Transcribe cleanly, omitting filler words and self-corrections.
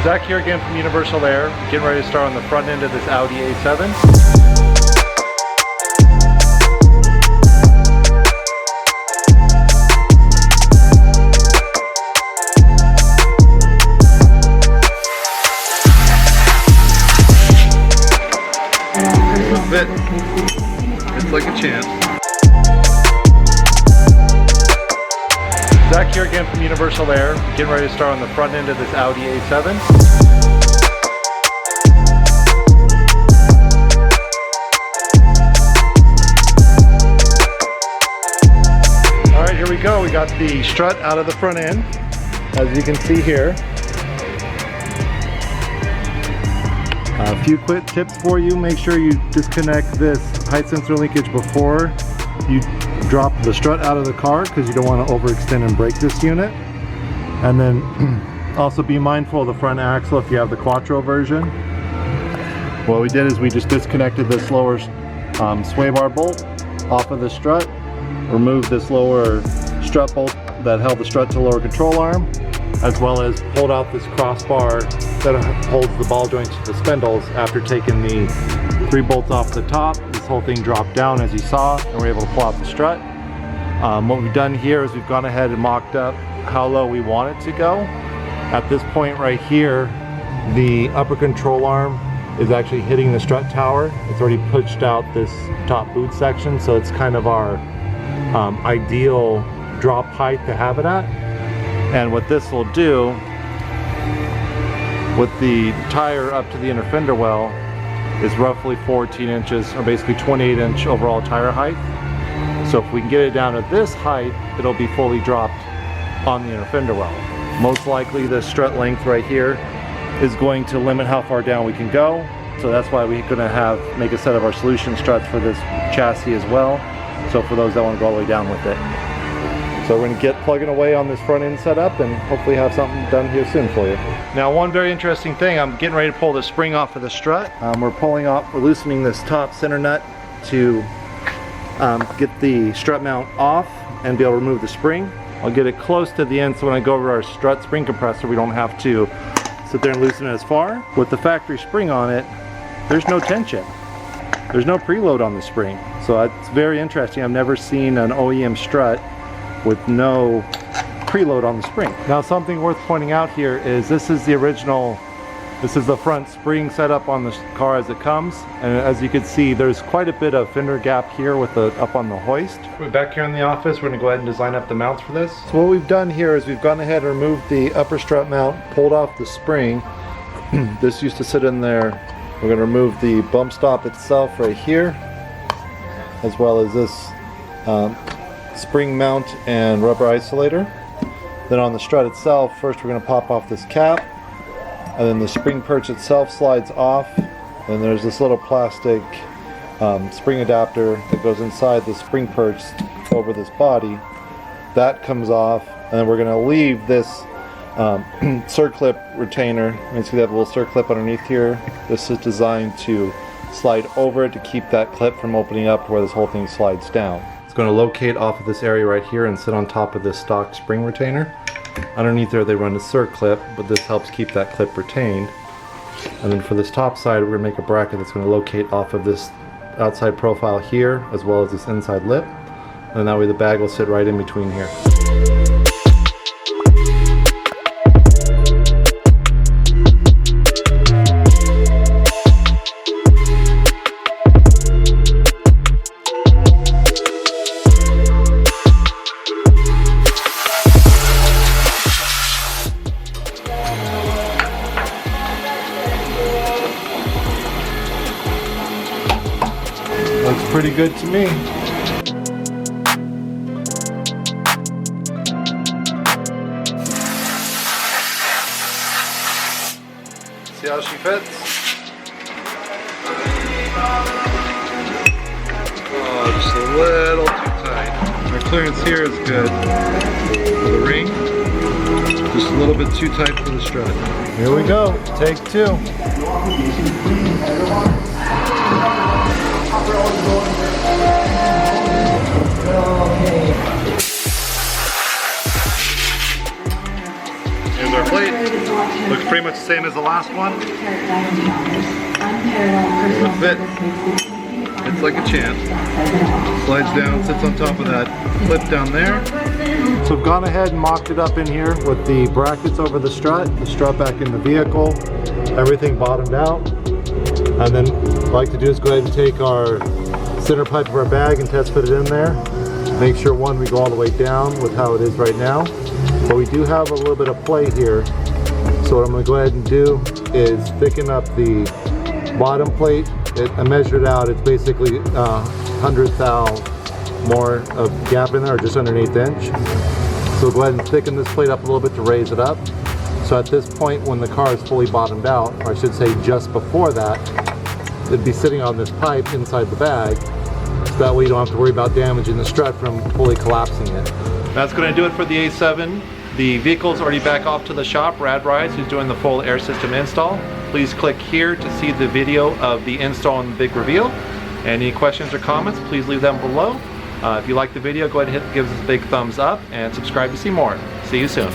Zach here again from Universal Air, getting ready to start on the front end of this Audi A7. Fit. It's like a champ. Zach here again from Universal Air, getting ready to start on the front end of this Audi A7. Alright, here we go. We got the strut out of the front end, as you can see here. A few quick tips for you. Make sure you disconnect this height sensor linkage before you drop the strut out of the car, because you don't want to overextend and break this unit. And then also be mindful of the front axle if you have the Quattro version. What we did is we just disconnected this lower sway bar bolt off of the strut, removed this lower strut bolt that held the strut to lower control arm, as well as pulled out this crossbar that holds the ball joints to the spindles. After taking the 3 bolts off the top, this whole thing dropped down as you saw, and we're able to pull out the strut. What we've done here is we've gone ahead and mocked up how low we want it to go. At this point right here, the upper control arm is actually hitting the strut tower. It's already pushed out this top boot section, so it's kind of our ideal drop height to have it at. And what this will do, with the tire up to the inner fender well, is roughly 14 inches, or basically 28-inch overall tire height. So if we can get it down to this height, it'll be fully dropped on the inner fender well. Most likely the strut length right here is going to limit how far down we can go. So that's why we're going to make a set of our solution struts for this chassis as well. So for those that want to go all the way down with it. So we're going to get plugging away on this front end setup and hopefully have something done here soon for you. Now, one very interesting thing, I'm getting ready to pull the spring off of the strut. We're loosening this top center nut to get the strut mount off and be able to remove the spring. I'll get it close to the end so when I go over our strut spring compressor, we don't have to sit there and loosen it as far. With the factory spring on it, there's no tension. There's no preload on the spring. So it's very interesting. I've never seen an OEM strut with no preload on the spring. Now, something worth pointing out here is this is the front spring setup on the car as it comes, and as you can see, there's quite a bit of fender gap here with the up on the hoist. We're back here in the office. We're going to go ahead and design up the mounts for this. So what we've done here is we've gone ahead and removed the upper strut mount, pulled off the spring. This used to sit in there. We're going to remove the bump stop itself right here, as well as this spring mount and rubber isolator. Then on the strut itself, first we're going to pop off this cap, and then the spring perch itself slides off, and there's this little plastic spring adapter that goes inside the spring perch over this body. That comes off, and then we're going to leave this circlip retainer. You can see that little circlip underneath here. This is designed to slide over it to keep that clip from opening up where this whole thing slides down. It's going to locate off of this area right here and sit on top of this stock spring retainer. Underneath there they run a circlip, but this helps keep that clip retained. And then for this top side, we're going to make a bracket that's going to locate off of this outside profile here, as well as this inside lip. And that way the bag will sit right in between here. Looks pretty good to me. See how she fits? Oh, just a little too tight. Our clearance here is good. For the ring, just a little bit too tight for the strut. Here we go, take 2. Here's our plate. Looks pretty much the same as the last one. The fit, it's like a champ. Slides down, sits on top of that clip down there. So I've gone ahead and mocked it up in here with the brackets over the strut back in the vehicle, everything bottomed out. And then what I like to do is go ahead and take our center pipe of our bag and test fit it in there. Make sure one, we go all the way down with how it is right now. But we do have a little bit of play here. So what I'm going to go ahead and do is thicken up the bottom plate. I measured out, it's basically 100 thou more of gap in there, or just under an 1/8 inch. So go ahead and thicken this plate up a little bit to raise it up. So at this point, when the car is fully bottomed out, or I should say just before that, it'd be sitting on this pipe inside the bag. So that way you don't have to worry about damaging the strut from fully collapsing it. That's going to do it for the A7. The vehicle's already back off to the shop. Rad Rides, who's doing the full air system install. Please click here to see the video of the install and the big reveal. Any questions or comments, please leave them below. If you like the video, go ahead and give us a big thumbs up and subscribe to see more. See you soon.